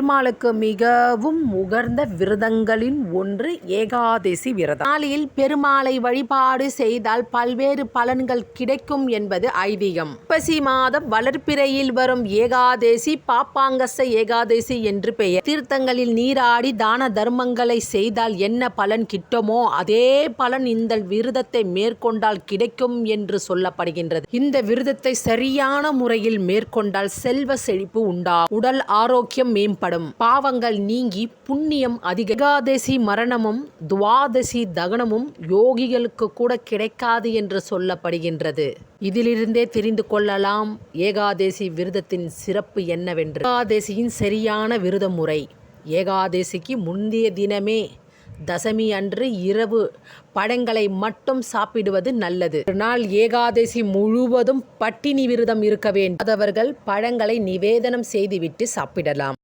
பெருமாளுக்கு மிகவும் உகந்த விரதங்களின் ஒன்று ஏகாதசி விரதம். நாளில் பெருமாளை வழிபாடு செய்தால் பல்வேறு பலன்கள் கிடைக்கும் என்பது ஐதீகம். ஐப்பசி மாதம் வளர்ப்பிறையில் வரும் ஏகாதசி பாப்பாங்கச ஏகாதசி என்று பெயர். தீர்த்தங்களில் நீராடி தான தர்மங்களை செய்தால் என்ன பலன் கிட்டுமோ அதே பலன் இந்த விரதத்தை மேற்கொண்டால் கிடைக்கும் என்று சொல்லப்படுகின்றது. இந்த விரதத்தை சரியான முறையில் மேற்கொண்டால் செல்வ செழிப்பு உண்டாகும், உடல் ஆரோக்கியம் மேம்படும், பாவங்கள் நீங்கி புண்ணியம் அதிக. ஏகாதசி மரணமும் துவாதசி தகனமும் யோகிகளுக்கு கூட கிடைக்காது என்று சொல்லப்படுகின்றது. இதிலிருந்தே தெரிந்து கொள்ளலாம் ஏகாதசி விரதத்தின் சிறப்பு என்னவென்று. ஏகாதசியின் சரியான விரத முறை. ஏகாதசிக்கு முந்தைய தினமே தசமி அன்று இரவு பழங்களை மட்டும் சாப்பிடுவது நல்லது. ஒரு நாள் ஏகாதசி முழுவதும் பட்டினி விரதம் இருக்க வேண்டும். அவர்கள் பழங்களை நிவேதனம் செய்துவிட்டு சாப்பிடலாம்.